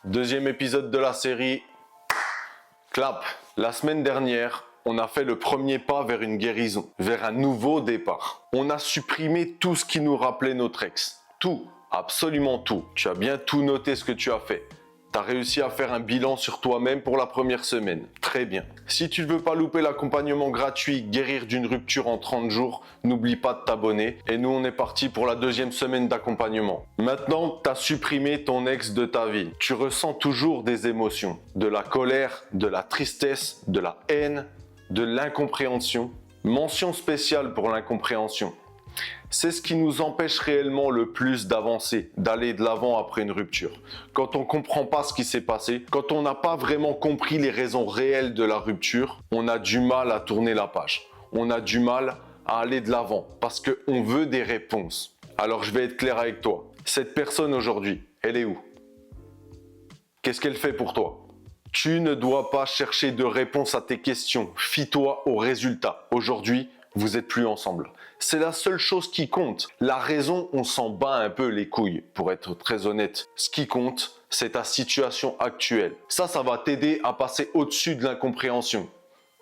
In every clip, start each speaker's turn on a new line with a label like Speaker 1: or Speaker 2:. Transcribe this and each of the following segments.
Speaker 1: Deuxième épisode de la série. Clap. La semaine dernière, on a fait le premier pas vers une guérison, vers un nouveau départ. On a supprimé tout ce qui nous rappelait notre ex. Tout, absolument tout. Tu as bien tout noté ce que tu as fait. Tu as réussi à faire un bilan sur toi-même pour la première semaine. Très bien. Si tu ne veux pas louper l'accompagnement gratuit Guérir d'une rupture en 30 jours, n'oublie pas de t'abonner. Et nous, on est parti pour la deuxième semaine d'accompagnement. Maintenant, tu as supprimé ton ex de ta vie. Tu ressens toujours des émotions. De la colère, de la tristesse, de la haine, de l'incompréhension. Mention spéciale pour l'incompréhension. C'est ce qui nous empêche réellement le plus d'avancer, d'aller de l'avant après une rupture. Quand on ne comprend pas ce qui s'est passé, quand on n'a pas vraiment compris les raisons réelles de la rupture, on a du mal à tourner la page. On a du mal à aller de l'avant parce qu'on veut des réponses. Alors je vais être clair avec toi. Cette personne aujourd'hui, elle est où? Qu'est-ce qu'elle fait pour toi? Tu ne dois pas chercher de réponse à tes questions. Fie-toi aux résultats. Aujourd'hui, vous n'êtes plus ensemble. C'est la seule chose qui compte. La raison, on s'en bat un peu les couilles, pour être très honnête. Ce qui compte, c'est ta situation actuelle. Ça va t'aider à passer au-dessus de l'incompréhension.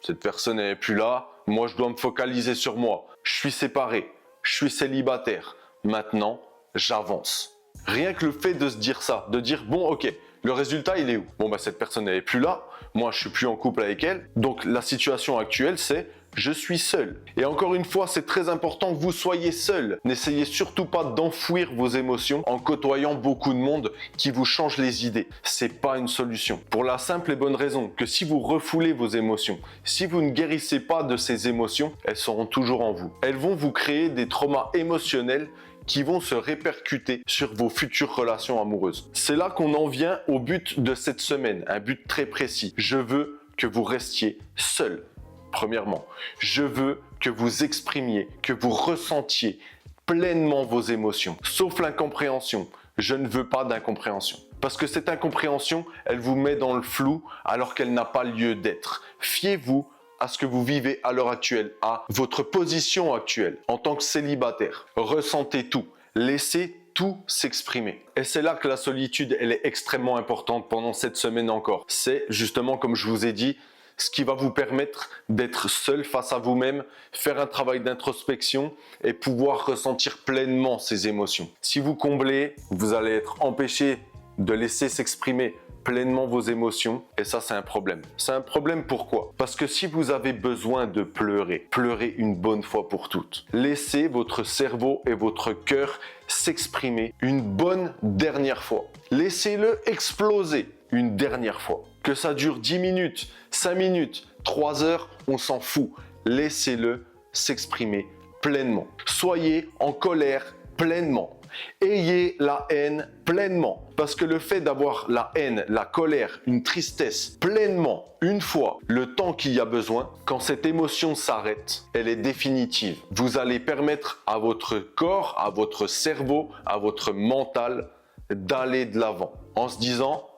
Speaker 1: Cette personne n'est plus là, moi je dois me focaliser sur moi. Je suis séparé, je suis célibataire. Maintenant, j'avance. Rien que le fait de se dire ça, de dire bon ok, le résultat il est où? Bon cette personne n'est plus là, moi je suis plus en couple avec elle. Donc la situation actuelle c'est je suis seul. Et encore une fois, c'est très important que vous soyez seul. N'essayez surtout pas d'enfouir vos émotions en côtoyant beaucoup de monde qui vous change les idées. C'est pas une solution. Pour la simple et bonne raison que si vous refoulez vos émotions, si vous ne guérissez pas de ces émotions, elles seront toujours en vous. Elles vont vous créer des traumas émotionnels qui vont se répercuter sur vos futures relations amoureuses. C'est là qu'on en vient au but de cette semaine, un but très précis. Je veux que vous restiez seul. Premièrement, je veux que vous exprimiez, que vous ressentiez pleinement vos émotions, sauf l'incompréhension. Je ne veux pas d'incompréhension. Parce que cette incompréhension, elle vous met dans le flou alors qu'elle n'a pas lieu d'être. Fiez-vous à ce que vous vivez à l'heure actuelle, à votre position actuelle en tant que célibataire. Ressentez tout, laissez tout s'exprimer. Et c'est là que la solitude, elle est extrêmement importante pendant cette semaine encore. C'est justement, comme je vous ai dit, ce qui va vous permettre d'être seul face à vous-même, faire un travail d'introspection et pouvoir ressentir pleinement ces émotions. Si vous comblez, vous allez être empêché de laisser s'exprimer pleinement vos émotions et ça c'est un problème. C'est un problème pourquoi? Parce que si vous avez besoin de pleurer, pleurez une bonne fois pour toutes. Laissez votre cerveau et votre cœur s'exprimer une bonne dernière fois. Laissez-le exploser une dernière fois. Que ça dure 10 minutes, 5 minutes, 3 heures, on s'en fout. Laissez-le s'exprimer pleinement. Soyez en colère pleinement. Ayez la haine pleinement. Parce que le fait d'avoir la haine, la colère, une tristesse pleinement, une fois, le temps qu'il y a besoin, quand cette émotion s'arrête, elle est définitive. Vous allez permettre à votre corps, à votre cerveau, à votre mental d'aller de l'avant. En se disant,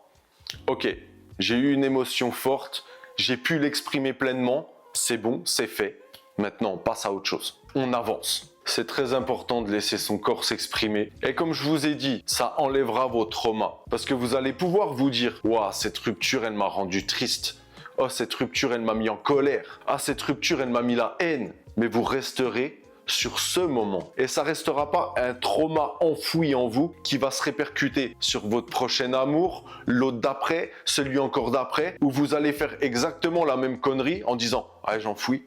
Speaker 1: ok, j'ai eu une émotion forte, j'ai pu l'exprimer pleinement, c'est bon, c'est fait. Maintenant, on passe à autre chose. On avance. C'est très important de laisser son corps s'exprimer. Et comme je vous ai dit, ça enlèvera vos traumas. Parce que vous allez pouvoir vous dire « Waouh, cette rupture, elle m'a rendu triste. Oh, cette rupture, elle m'a mis en colère. Ah, cette rupture, elle m'a mis la haine. » Mais vous resterez sur ce moment. Et ça restera pas un trauma enfoui en vous qui va se répercuter sur votre prochain amour, l'autre d'après, celui encore d'après, où vous allez faire exactement la même connerie en disant « Ah, j'enfouis,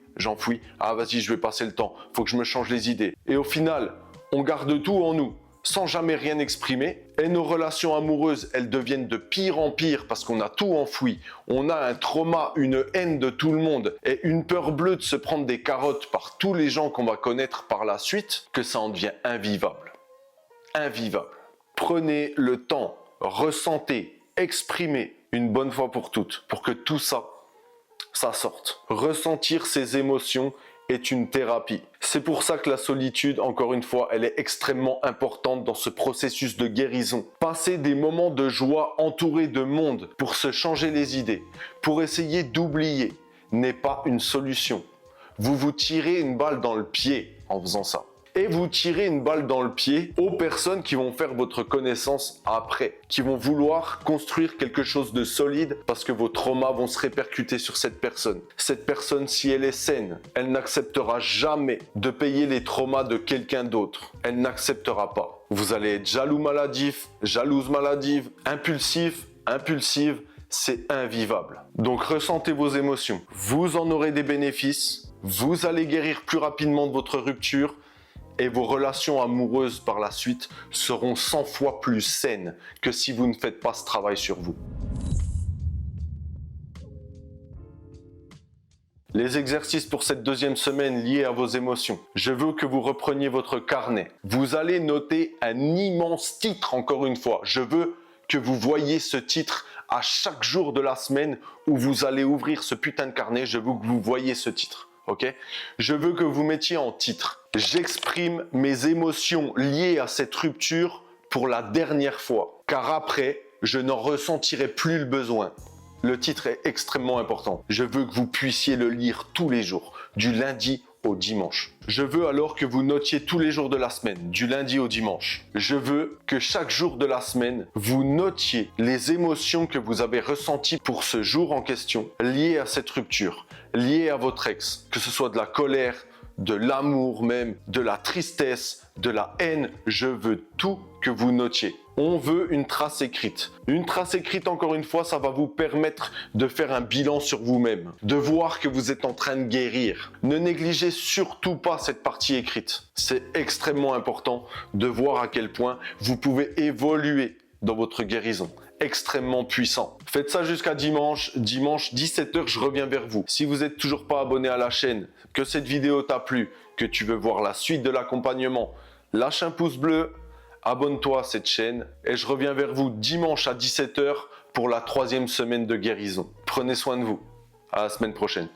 Speaker 1: ah vas-y, je vais passer le temps, faut que je me change les idées. » Et au final, on garde tout en nous, sans jamais rien exprimer, et nos relations amoureuses, elles deviennent de pire en pire parce qu'on a tout enfoui. On a un trauma, une haine de tout le monde et une peur bleue de se prendre des carottes par tous les gens qu'on va connaître par la suite, que ça en devient invivable. Invivable. Prenez le temps, ressentez, exprimez une bonne fois pour toutes, pour que tout ça sorte. Ressentir ces émotions est une thérapie. C'est pour ça que la solitude, encore une fois, elle est extrêmement importante dans ce processus de guérison. Passer des moments de joie entourés de monde pour se changer les idées, pour essayer d'oublier, n'est pas une solution. Vous vous tirez une balle dans le pied en faisant ça. et vous tirez une balle dans le pied aux personnes qui vont faire votre connaissance après, qui vont vouloir construire quelque chose de solide parce que vos traumas vont se répercuter sur cette personne. Cette personne, si elle est saine, elle n'acceptera jamais de payer les traumas de quelqu'un d'autre. Elle n'acceptera pas. Vous allez être jaloux maladif, jalouse maladive, impulsif, impulsive. C'est invivable. Donc ressentez vos émotions. Vous en aurez des bénéfices. Vous allez guérir plus rapidement de votre rupture et vos relations amoureuses par la suite seront 100 fois plus saines que si vous ne faites pas ce travail sur vous. Les exercices pour cette deuxième semaine liés à vos émotions. Je veux que vous repreniez votre carnet. Vous allez noter un immense titre encore une fois. Je veux que vous voyez ce titre à chaque jour de la semaine où vous allez ouvrir ce putain de carnet. Je veux que vous voyez ce titre. Ok ? Je veux que vous mettiez en titre. J'exprime mes émotions liées à cette rupture pour la dernière fois. Car après, je n'en ressentirai plus le besoin. Le titre est extrêmement important. Je veux que vous puissiez le lire tous les jours, du lundi au dimanche. Je veux alors que vous notiez tous les jours de la semaine, du lundi au dimanche. Je veux que chaque jour de la semaine, vous notiez les émotions que vous avez ressenties pour ce jour en question, liées à cette rupture, liées à votre ex, que ce soit de la colère, de l'amour même, de la tristesse, de la haine. Je veux tout que vous notiez. On veut une trace écrite. Une trace écrite, encore une fois, ça va vous permettre de faire un bilan sur vous-même, de voir que vous êtes en train de guérir. Ne négligez surtout pas cette partie écrite. C'est extrêmement important de voir à quel point vous pouvez évoluer dans votre guérison. Extrêmement puissant. Faites ça jusqu'à dimanche. Dimanche 17h, je reviens vers vous. Si vous n'êtes toujours pas abonné à la chaîne, que cette vidéo t'a plu, que tu veux voir la suite de l'accompagnement, lâche un pouce bleu, abonne-toi à cette chaîne et je reviens vers vous dimanche à 17h pour la 3e semaine de guérison. Prenez soin de vous. À la semaine prochaine.